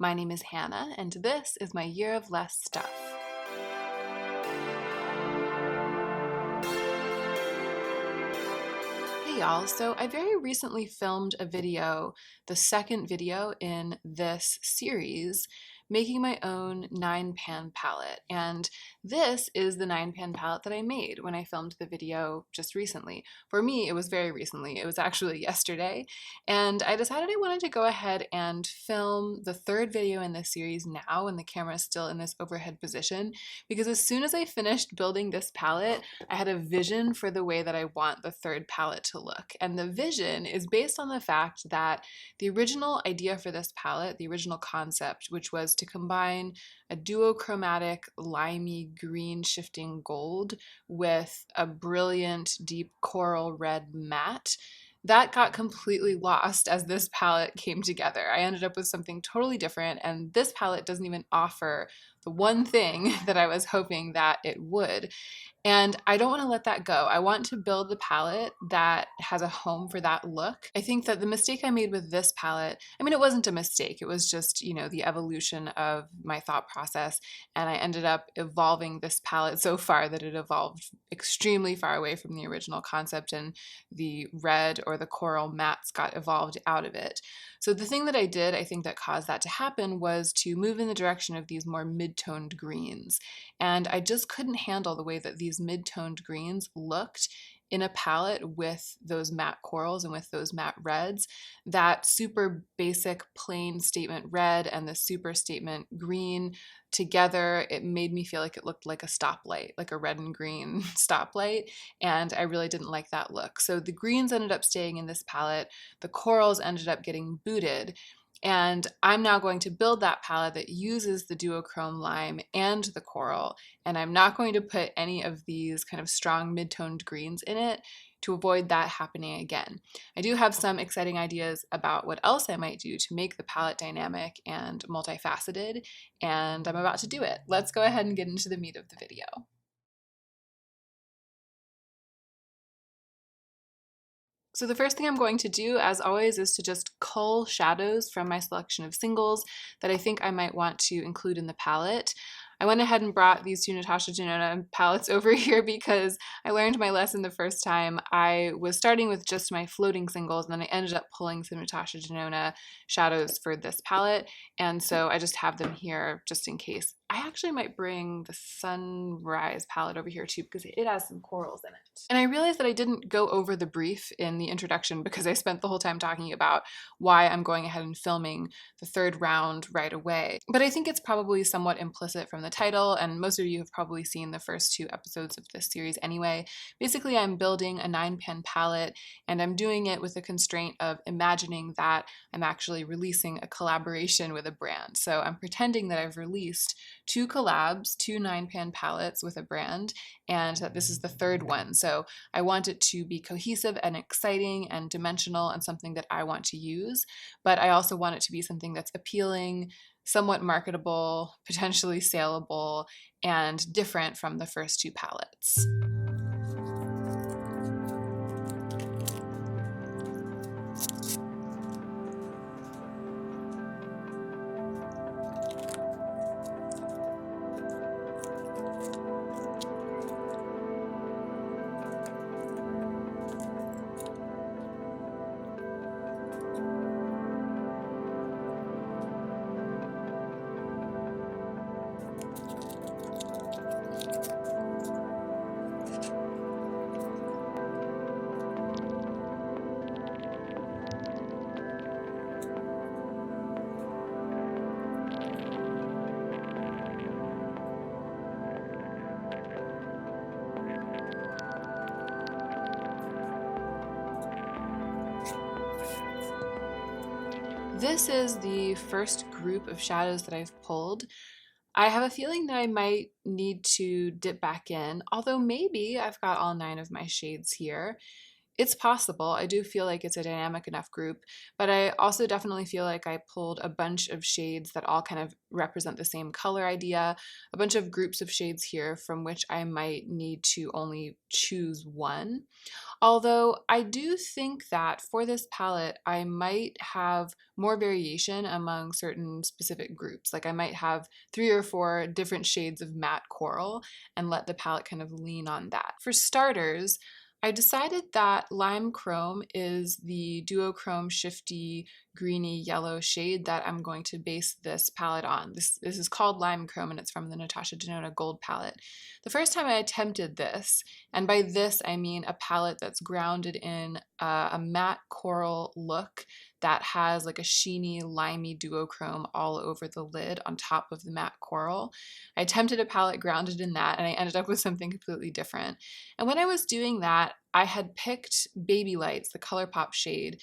My name is Hannah, and this is my Year of Less Stuff. Hey y'all, so I very recently filmed a video, the second video in this series, making my own 9-pan palette. And this is the 9-pan palette that I made when I filmed the video just recently. For me, it was very recently. It was actually yesterday. And I decided I wanted to go ahead and film the third video in this series now when the camera is still in this overhead position, because as soon as I finished building this palette, I had a vision for the way that I want the third palette to look. And the vision is based on the fact that the original idea for this palette, the original concept, which was to combine a duochromatic limey green shifting gold with a brilliant deep coral red matte, that got completely lost as this palette came together. I ended up with something totally different, and this palette doesn't even offer the one thing that I was hoping that it would. And I don't want to let that go. I want to build the palette that has a home for that look. I think that the mistake I made with this palette, I mean, it wasn't a mistake. It was just, the evolution of my thought process. And I ended up evolving this palette so far that it evolved extremely far away from the original concept, and the red or the coral mattes got evolved out of it. So the thing that I did, I think that caused that to happen, was to move in the direction of these more mid-toned greens. And I just couldn't handle the way that these mid-toned greens looked in a palette with those matte corals and with those matte reds. That super basic plain statement red and the super statement green together, it made me feel like it looked like a stoplight, like a red and green stoplight, and I really didn't like that look. So the greens ended up staying in this palette, the corals ended up getting booted, and I'm now going to build that palette that uses the duochrome lime and the coral, and I'm not going to put any of these kind of strong mid-toned greens in it to avoid that happening again. I do have some exciting ideas about what else I might do to make the palette dynamic and multifaceted, and I'm about to do it. Let's go ahead and get into the meat of the video. So the first thing I'm going to do, as always, is to just cull shadows from my selection of singles that I think I might want to include in the palette. I went ahead and brought these two Natasha Denona palettes over here because I learned my lesson the first time. I was starting with just my floating singles, and then I ended up pulling some Natasha Denona shadows for this palette, and so I just have them here just in case. I actually might bring the Sunrise palette over here too because it has some corals in it. And I realized that I didn't go over the brief in the introduction because I spent the whole time talking about why I'm going ahead and filming the third round right away. But I think it's probably somewhat implicit from the title, and most of you have probably seen the first 2 episodes of this series anyway. Basically, I'm building a 9-pan palette, and I'm doing it with the constraint of imagining that I'm actually releasing a collaboration with a brand. So I'm pretending that I've released 2 collabs, 2 9-pan palettes with a brand, and that this is the third one. So I want it to be cohesive and exciting and dimensional and something that I want to use, but I also want it to be something that's appealing, somewhat marketable, potentially saleable, and different from the first 2 palettes. This is the first group of shadows that I've pulled. I have a feeling that I might need to dip back in, although maybe I've got all 9 of my shades here. It's possible. I do feel like it's a dynamic enough group, but I also definitely feel like I pulled a bunch of shades that all kind of represent the same color idea, a bunch of groups of shades here from which I might need to only choose one. Although I do think that for this palette, I might have more variation among certain specific groups. Like I might have 3 or 4 different shades of matte coral and let the palette kind of lean on that. For starters, I decided that Lime Chrome is the duochrome shifty greeny yellow shade that I'm going to base this palette on. This is called Lime Chrome and it's from the Natasha Denona Gold palette. The first time I attempted this, and by this I mean a palette that's grounded in a matte coral look that has like a sheeny, limey duochrome all over the lid on top of the matte coral. I attempted a palette grounded in that and I ended up with something completely different. And when I was doing that, I had picked Baby Lights, the ColourPop shade,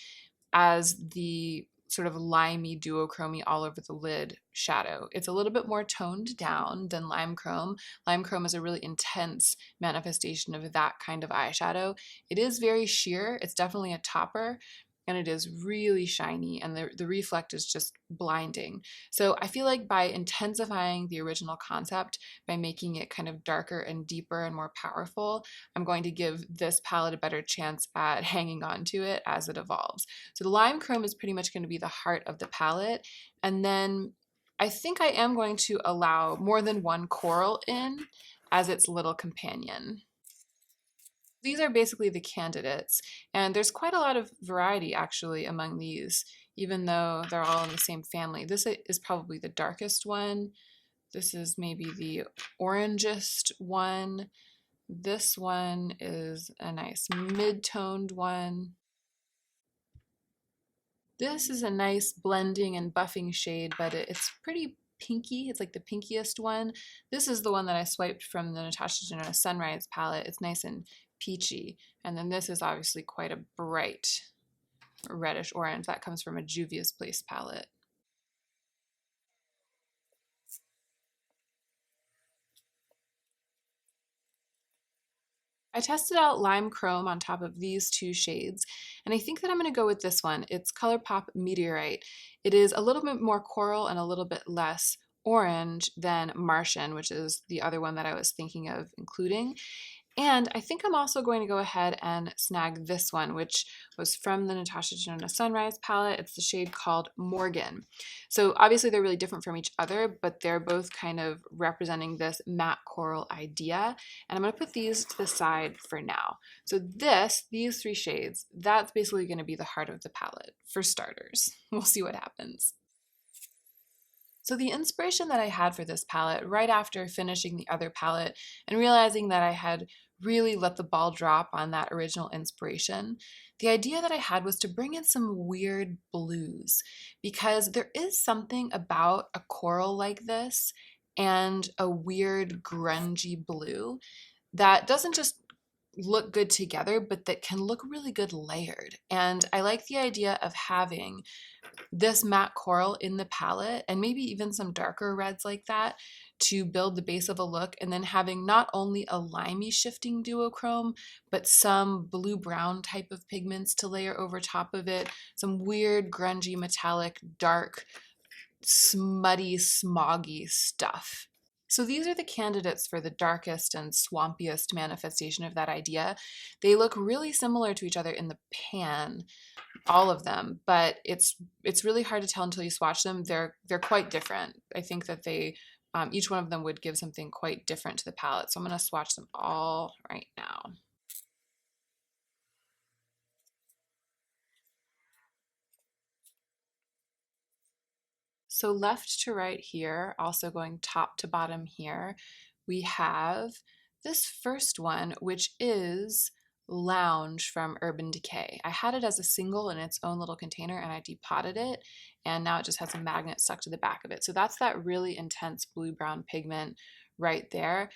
as the sort of limey duochromy all over the lid shadow. It's a little bit more toned down than Lime Chrome. Lime Chrome is a really intense manifestation of that kind of eyeshadow. It is very sheer. It's definitely a topper, and it is really shiny, and the reflect is just blinding. So I feel like by intensifying the original concept, by making it kind of darker and deeper and more powerful, I'm going to give this palette a better chance at hanging on to it as it evolves. So the Lime Chrome is pretty much going to be the heart of the palette, and then I think I am going to allow more than one coral in as its little companion. These are basically the candidates, and there's quite a lot of variety actually among these, even though they're all in the same family. This is probably the darkest one. This is maybe the orangest one. This one is a nice mid-toned one. This is a nice blending and buffing shade, but it's pretty pinky. It's like the pinkiest one. This is the one that I swiped from the Natasha Denona Sunrise palette. It's nice and peachy. And then this is obviously quite a bright reddish orange. That comes from a Juvia's Place palette. I tested out Lime Chrome on top of these 2 shades, and I think that I'm going to go with this one. It's ColourPop Meteorite. It is a little bit more coral and a little bit less orange than Martian, which is the other one that I was thinking of including. And I think I'm also going to go ahead and snag this one, which was from the Natasha Denona Sunrise palette. It's the shade called Morgan. So obviously they're really different from each other, but they're both kind of representing this matte coral idea. And I'm going to put these to the side for now. So these 3 shades, that's basically going to be the heart of the palette for starters. We'll see what happens. So the inspiration that I had for this palette right after finishing the other palette and realizing that I had really let the ball drop on that original inspiration, the idea that I had was to bring in some weird blues, because there is something about a coral like this and a weird grungy blue that doesn't just look good together, but that can look really good layered. And I like the idea of having this matte coral in the palette and maybe even some darker reds like that to build the base of a look, and then having not only a limey shifting duochrome, but some blue-brown type of pigments to layer over top of it, some weird grungy metallic dark smutty smoggy stuff. So these are the candidates for the darkest and swampiest manifestation of that idea. They look really similar to each other in the pan, all of them, but it's really hard to tell until you swatch them. They're quite different. I think that they each one of them would give something quite different to the palette. So I'm going to swatch them all right now. So left to right here, also going top to bottom here, we have this first one, which is Lounge from Urban Decay. I had it as a single in its own little container and I depotted it, and now it just has a magnet stuck to the back of it. So that's that really intense blue-brown pigment right there.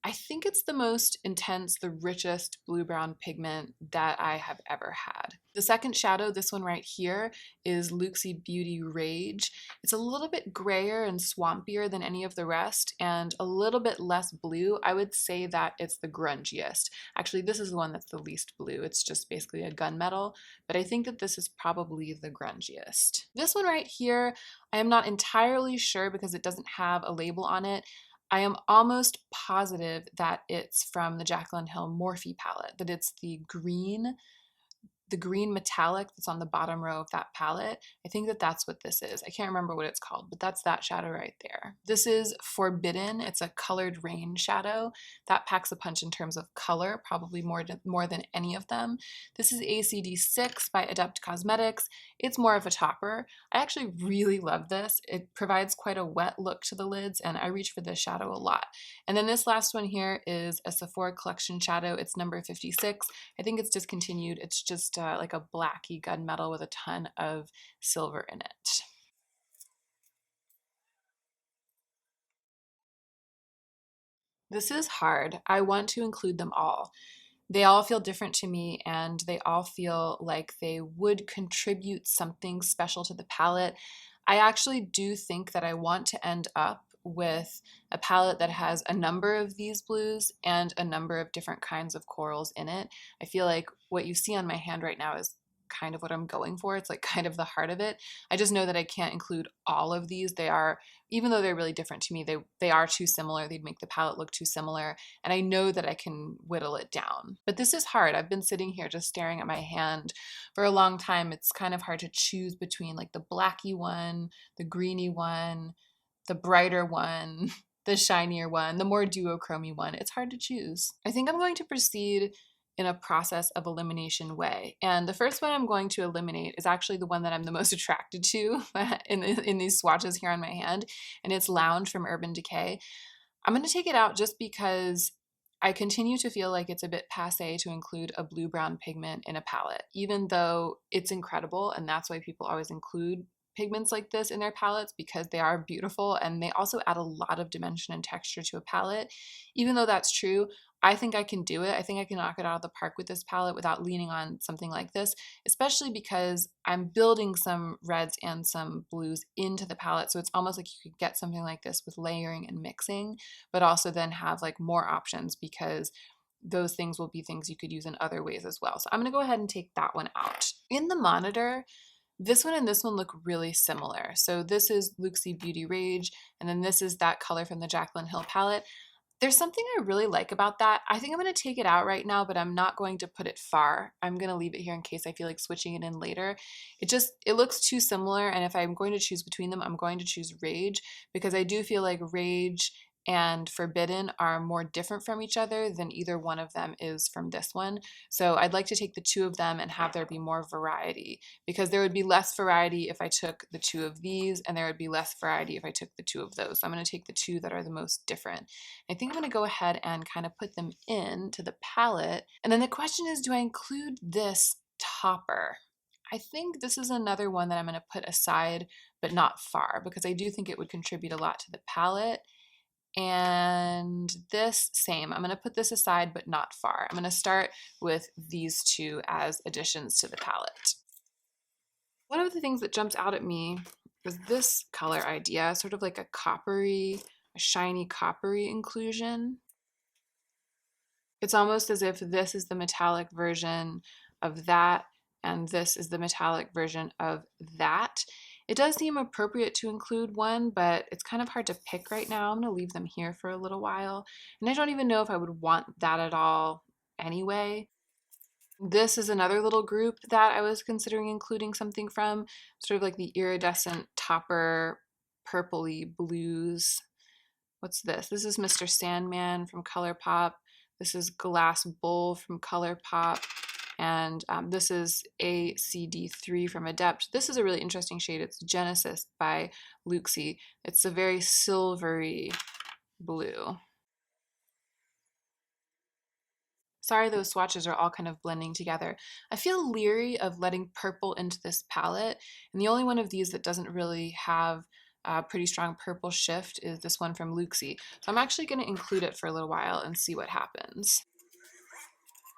I think it's the most intense, the richest blue-brown pigment that I have ever had. The second shadow, this one right here, is Luxie Beauty Rage. It's a little bit grayer and swampier than any of the rest and a little bit less blue. I would say that it's the grungiest. Actually, this is the one that's the least blue. It's just basically a gunmetal, but I think that this is probably the grungiest. This one right here, I am not entirely sure because it doesn't have a label on it. I am almost positive that it's from the Jaclyn Hill Morphe palette, that it's the green metallic that's on the bottom row of that palette. I think that that's what this is. I can't remember what it's called, but that's that shadow right there. This is Forbidden. It's a colored rain shadow. That packs a punch in terms of color, probably more than any of them. This is ACD6 by Adept Cosmetics. It's more of a topper. I actually really love this. It provides quite a wet look to the lids, and I reach for this shadow a lot. And then this last one here is a Sephora Collection shadow. It's number 56. I think it's discontinued. It's just like a blacky gunmetal with a ton of silver in it. This is hard. I want to include them all. They all feel different to me and they all feel like they would contribute something special to the palette. I actually do think that I want to end up with a palette that has a number of these blues and a number of different kinds of corals in it. I feel like what you see on my hand right now is kind of what I'm going for. It's like kind of the heart of it. I just know that I can't include all of these. They are, even though they're really different to me, they are too similar. They'd make the palette look too similar. And I know that I can whittle it down. But this is hard. I've been sitting here just staring at my hand for a long time. It's kind of hard to choose between like the blacky one, the greeny one, the brighter one, the shinier one, the more duochrome one. It's hard to choose. I think I'm going to proceed in a process of elimination way. And the first one I'm going to eliminate is actually the one that I'm the most attracted to in these swatches here on my hand, and it's Lounge from Urban Decay. I'm going to take it out just because I continue to feel like it's a bit passé to include a blue-brown pigment in a palette, even though it's incredible, and that's why people always include pigments like this in their palettes because they are beautiful and they also add a lot of dimension and texture to a palette. Even though that's true, I think I can do it. I think I can knock it out of the park with this palette without leaning on something like this, especially because I'm building some reds and some blues into the palette. So it's almost like you could get something like this with layering and mixing, but also then have like more options because those things will be things you could use in other ways as well. So I'm going to go ahead and take that one out. In the monitor, this one and this one look really similar. So this is Luxie Beauty Rage, and then this is that color from the Jaclyn Hill palette. There's something I really like about that. I think I'm going to take it out right now, but I'm not going to put it far. I'm going to leave it here in case I feel like switching it in later. It looks too similar, and if I'm going to choose between them, I'm going to choose Rage because I do feel like Rage and Forbidden are more different from each other than either one of them is from this one. So I'd like to take the two of them and have there be more variety because there would be less variety if I took the two of these and there would be less variety if I took the two of those. So I'm going to take the two that are the most different. I think I'm going to go ahead and kind of put them into the palette. And then the question is, do I include this topper? I think this is another one that I'm going to put aside but not far because I do think it would contribute a lot to the palette. And this, same. I'm going to put this aside, but not far. I'm going to start with these two as additions to the palette. One of the things that jumps out at me is this color idea, sort of like a shiny coppery inclusion. It's almost as if this is the metallic version of that, and this is the metallic version of that. It does seem appropriate to include one, but it's kind of hard to pick right now. I'm going to leave them here for a little while. And I don't even know if I would want that at all anyway. This is another little group that I was considering including something from, sort of like the iridescent topper purpley blues. What's this? This is Mr. Sandman from ColourPop. This is Glass Bowl from ColourPop. And this is ACD3 from Adept. This is a really interesting shade. It's Genesis by Luxie. It's a very silvery blue. Sorry, those swatches are all kind of blending together. I feel leery of letting purple into this palette, and the only one of these that doesn't really have pretty strong purple shift is this one from Luxie. So I'm actually going to include it for a little while and see what happens.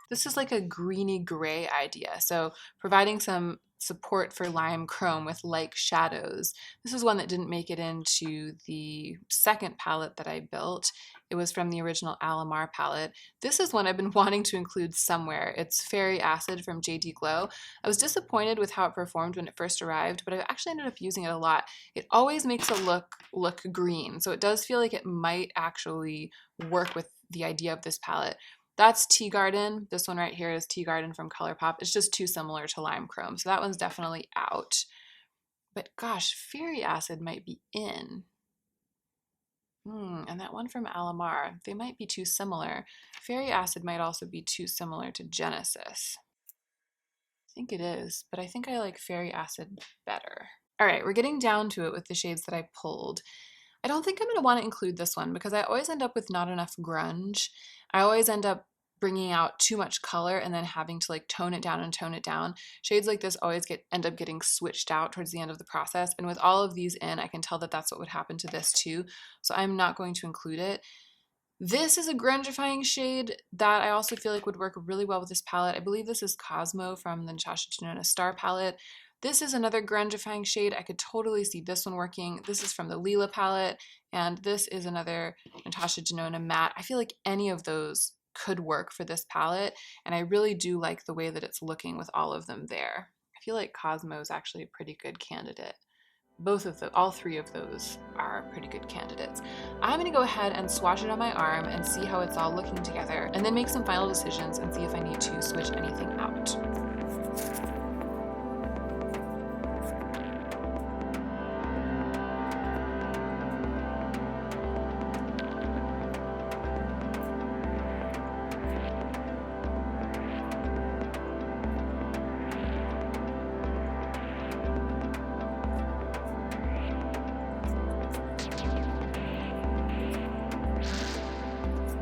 This is like a greeny gray idea, so providing some support for lime chrome with like shadows. This is one that didn't make it into the second palette that I built. It was from the original Alamar palette. This is one I've been wanting to include somewhere. It's Fairy Acid from JD Glow. I was disappointed with how it performed when it first arrived, but I actually ended up using it a lot. It always makes it look green, so it does feel like it might actually work with the idea of this palette. That's Tea Garden. This one right here is Tea Garden from ColourPop. It's just too similar to Lime Chrome, so that one's definitely out. But gosh, Fairy Acid might be in. And that one from Alamar, they might be too similar. Fairy Acid might also be too similar to Genesis. I think it is, but I think I like Fairy Acid better. All right, we're getting down to it with the shades that I pulled. I don't think I'm going to want to include this one because I always end up with not enough grunge. I always end up bringing out too much color and then having to like tone it down and tone it down. Shades like this always end up getting switched out towards the end of the process. And with all of these in, I can tell that that's what would happen to this too. So I'm not going to include it. This is a grungifying shade that I also feel like would work really well with this palette. I believe this is Cosmo from the Natasha Denona Star palette. This is another grungifying shade. I could totally see this one working. This is from the Lila palette, and this is another Natasha Denona matte. I feel like any of those could work for this palette, and I really do like the way that it's looking with all of them there. I feel like Cosmo is actually a pretty good candidate. All three of those are pretty good candidates. I'm gonna go ahead and swatch it on my arm and see how it's all looking together, and then make some final decisions and see if I need to switch anything out.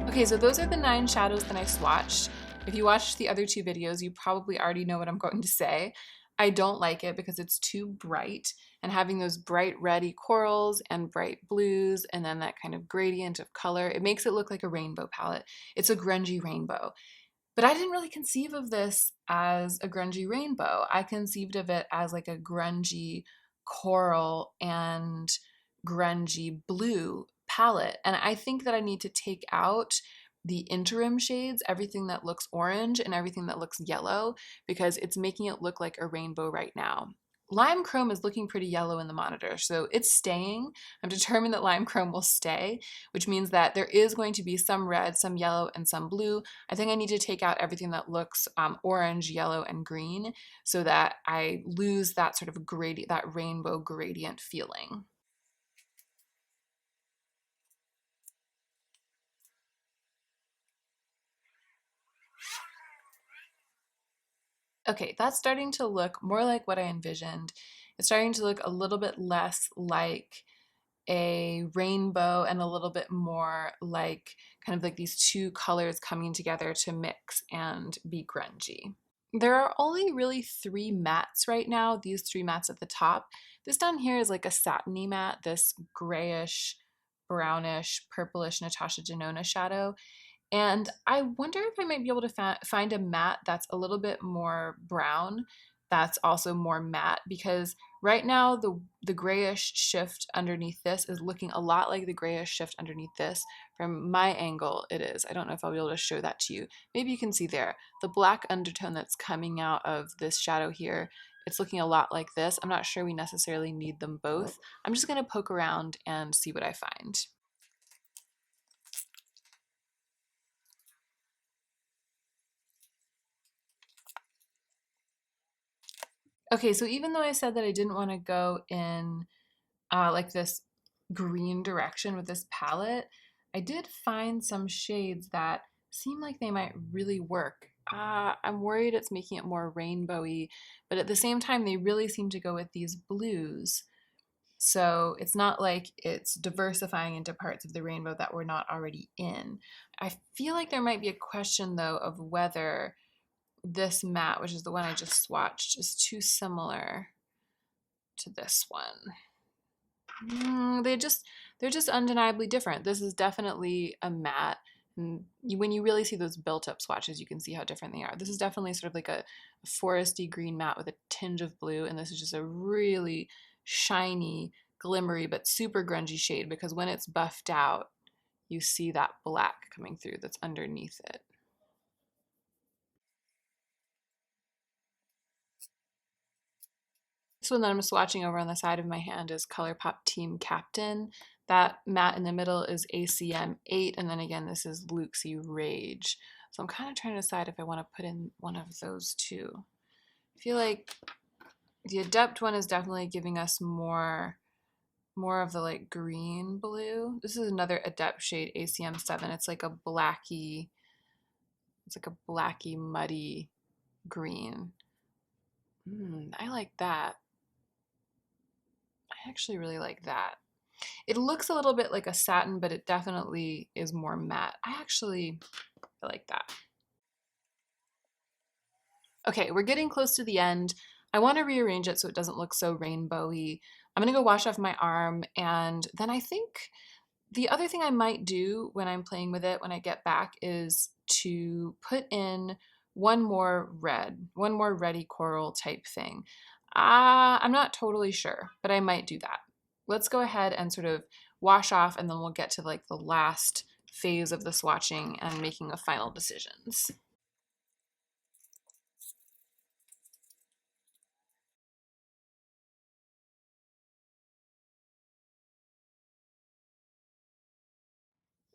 Okay, so those are the 9 shadows that I swatched. If you watched the other 2 videos, you probably already know what I'm going to say. I don't like it because it's too bright, and having those bright reddy corals and bright blues and then that kind of gradient of color, it makes it look like a rainbow palette. It's a grungy rainbow. But I didn't really conceive of this as a grungy rainbow. I conceived of it as like a grungy coral and grungy blue palette. And I think that I need to take out the interim shades, everything that looks orange and everything that looks yellow, because it's making it look like a rainbow right now. Lime Chrome is looking pretty yellow in the monitor, so it's staying. I'm determined that Lime Chrome will stay, which means that there is going to be some red, some yellow, and some blue. I think I need to take out everything that looks orange, yellow, and green so that I lose that sort of gradient, that rainbow gradient feeling. Okay, that's starting to look more like what I envisioned. It's starting to look a little bit less like a rainbow and a little bit more like kind of like these 2 colors coming together to mix and be grungy. There are only really 3 mattes right now, these 3 mattes at the top. This down here is like a satiny matte, this grayish, brownish, purplish Natasha Denona shadow. And I wonder if I might be able to find a matte that's a little bit more brown, that's also more matte, because right now the grayish shift underneath this is looking a lot like the grayish shift underneath this. From my angle, it is. I don't know if I'll be able to show that to you. Maybe you can see there. The black undertone that's coming out of this shadow here, it's looking a lot like this. I'm not sure we necessarily need them both. I'm just going to poke around and see what I find. Okay, so even though I said that I didn't want to go in like this green direction with this palette, I did find some shades that seem like they might really work. I'm worried it's making it more rainbowy, but at the same time, they really seem to go with these blues. So it's not like it's diversifying into parts of the rainbow that we're not already in. I feel like there might be a question though of whether this matte, which is the one I just swatched, is too similar to this one. they're just undeniably different. This is definitely a matte. And when you really see those built-up swatches, you can see how different they are. This is definitely sort of like a foresty green matte with a tinge of blue, and this is just a really shiny, glimmery, but super grungy shade because when it's buffed out, you see that black coming through that's underneath it. This one that I'm swatching over on the side of my hand is ColourPop Team Captain. That matte in the middle is ACM 8, and then again, this is Luxie Rage. So I'm kind of trying to decide if I want to put in one of those two. I feel like the Adept one is definitely giving us more of the like green blue. This is another Adept shade, ACM 7. It's like a blacky muddy green. I like that. I actually really like that. It looks a little bit like a satin, but it definitely is more matte. I like that. Okay, we're getting close to the end. I want to rearrange it so it doesn't look so rainbowy. I'm gonna go wash off my arm, and then I think the other thing I might do when I'm playing with it when I get back is to put in one more reddy coral type thing. I'm not totally sure, but I might do that. Let's go ahead and sort of wash off, and then we'll get to like the last phase of the swatching and making of final decisions.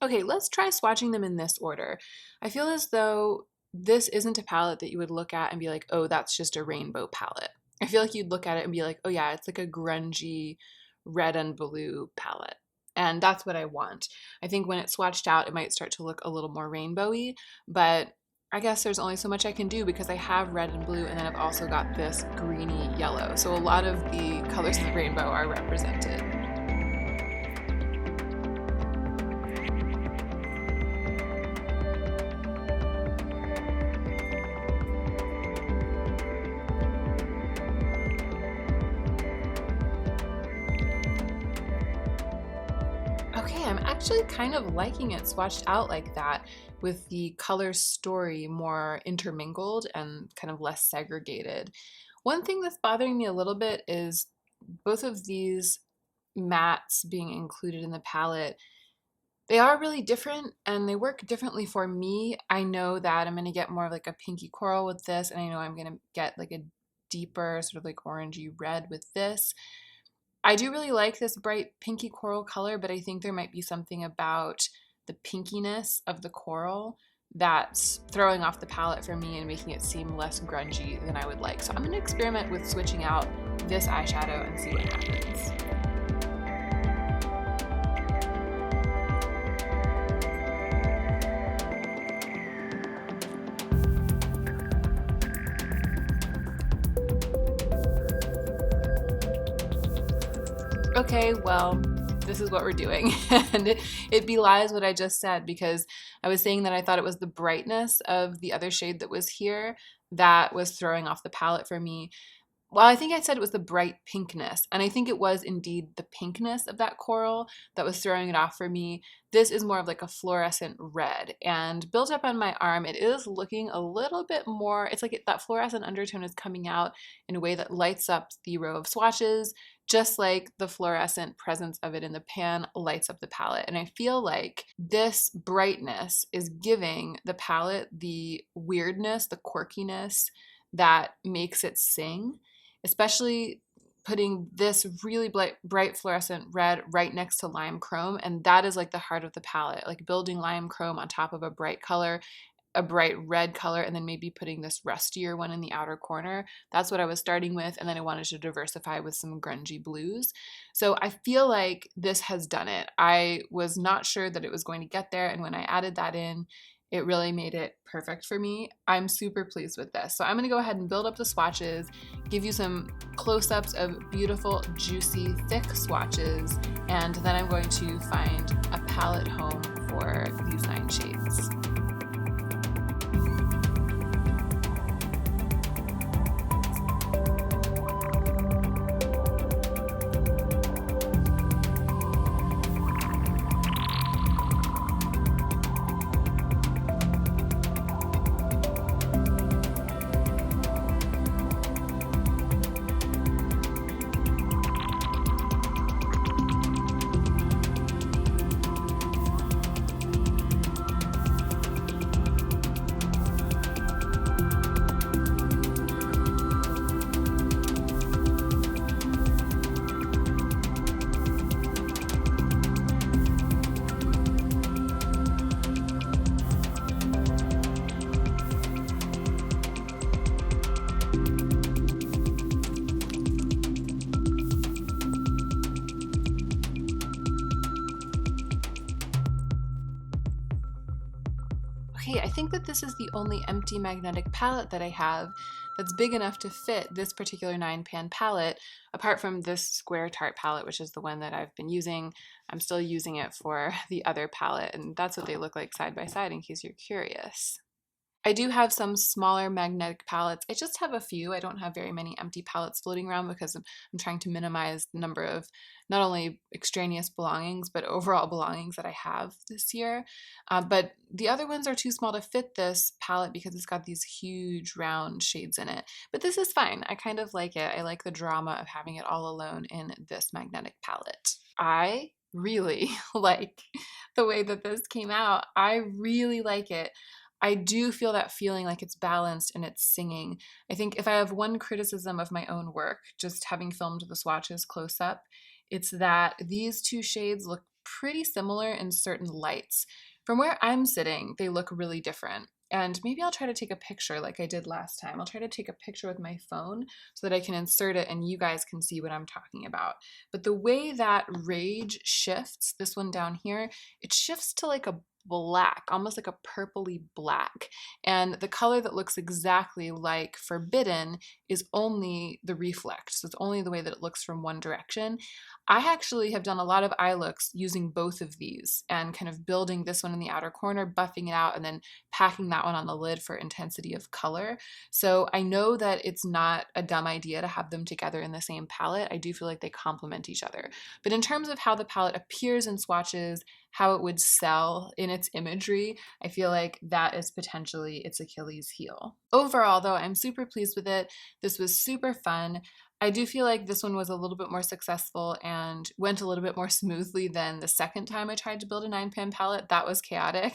Okay, let's try swatching them in this order. I feel as though this isn't a palette that you would look at and be like, oh, that's just a rainbow palette. I feel like you'd look at it and be like, oh yeah, it's like a grungy red and blue palette. And that's what I want. I think when it's swatched out, it might start to look a little more rainbowy, but I guess there's only so much I can do because I have red and blue, and then I've also got this greeny yellow. So a lot of the colors of the rainbow are represented. Okay, I'm actually kind of liking it swatched out like that, with the color story more intermingled and kind of less segregated. One thing that's bothering me a little bit is both of these mattes being included in the palette. They are really different and they work differently for me. I know that I'm going to get more of like a pinky coral with this, and I know I'm going to get like a deeper sort of like orangey red with this. I do really like this bright pinky coral color, but I think there might be something about the pinkiness of the coral that's throwing off the palette for me and making it seem less grungy than I would like. So I'm going to experiment with switching out this eyeshadow and see what happens. Okay, well, this is what we're doing. And it belies what I just said, because I was saying that I thought it was the brightness of the other shade that was here that was throwing off the palette for me. Well, I think I said it was the bright pinkness, and I think it was indeed the pinkness of that coral that was throwing it off for me. This is more of like a fluorescent red, and built up on my arm, it is looking a little bit more, it's like that fluorescent undertone is coming out in a way that lights up the row of swatches, just like the fluorescent presence of it in the pan lights up the palette. And I feel like this brightness is giving the palette the weirdness, the quirkiness that makes it sing, especially putting this really bright fluorescent red right next to lime chrome. And that is like the heart of the palette, like building lime chrome on top of a bright color, a bright red color, and then maybe putting this rustier one in the outer corner. That's what I was starting with, and then I wanted to diversify with some grungy blues. So I feel like this has done it. I was not sure that it was going to get there, and when I added that in, it really made it perfect for me. I'm super pleased with this. So I'm gonna go ahead and build up the swatches, give you some close-ups of beautiful, juicy, thick swatches, and then I'm going to find a palette home for these 9 shades. Okay, I think that this is the only empty magnetic palette that I have that's big enough to fit this particular 9-pan palette, apart from this square Tarte palette, which is the one that I've been using. I'm still using it for the other palette, and that's what they look like side by side in case you're curious. I do have some smaller magnetic palettes. I just have a few. I don't have very many empty palettes floating around because I'm trying to minimize the number of not only extraneous belongings, but overall belongings that I have this year. But the other ones are too small to fit this palette because it's got these huge round shades in it. But this is fine. I kind of like it. I like the drama of having it all alone in this magnetic palette. I really like the way that this came out. I really like it. I do feel that feeling like it's balanced and it's singing. I think if I have one criticism of my own work, just having filmed the swatches close up, it's that these two shades look pretty similar in certain lights. From where I'm sitting, they look really different. And maybe I'll try to take a picture like I did last time. I'll try to take a picture with my phone so that I can insert it and you guys can see what I'm talking about. But the way that Rage shifts, this one down here, it shifts to like a black, almost like a purpley black. And the color that looks exactly like Forbidden is only the reflect. So it's only the way that it looks from one direction. I actually have done a lot of eye looks using both of these and kind of building this one in the outer corner, buffing it out, and then packing that one on the lid for intensity of color. So I know that it's not a dumb idea to have them together in the same palette. I do feel like they complement each other. But in terms of how the palette appears in swatches, how it would sell in its imagery, I feel like that is potentially its Achilles heel. Overall, though, I'm super pleased with it. This was super fun. I do feel like this one was a little bit more successful and went a little bit more smoothly than the second time I tried to build a 9-pan palette. That was chaotic.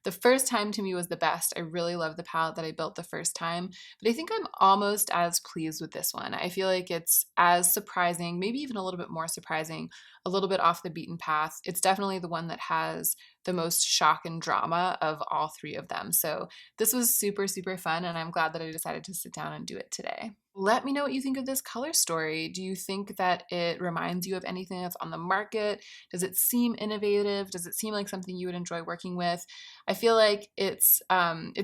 The first time to me was the best. I really love the palette that I built the first time, but I think I'm almost as pleased with this one. I feel like it's as surprising, maybe even a little bit more surprising, a little bit off the beaten path. It's definitely the one that has the most shock and drama of all three of them. So this was super, super fun, and I'm glad that I decided to sit down and do it today. Let me know what you think of this color story. Do you think that it reminds you of anything that's on the market? Does it seem innovative? Does it seem like something you would enjoy working with? I feel like it's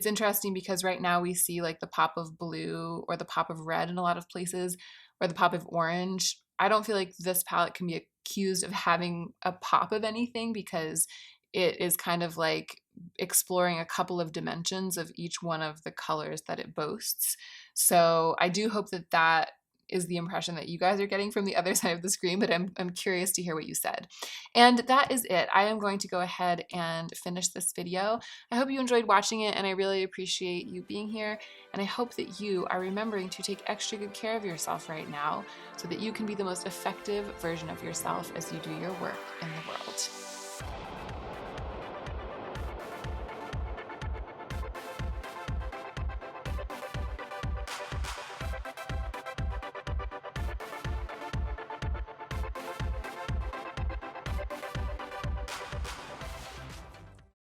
interesting because right now we see like the pop of blue or the pop of red in a lot of places, or the pop of orange. I don't feel like this palette can be accused of having a pop of anything because it is kind of like exploring a couple of dimensions of each one of the colors that it boasts. So I do hope that that is the impression that you guys are getting from the other side of the screen, but I'm curious to hear what you said. And that is it. I am going to go ahead and finish this video. I hope you enjoyed watching it, and I really appreciate you being here, and I hope that you are remembering to take extra good care of yourself right now so that you can be the most effective version of yourself as you do your work in the world.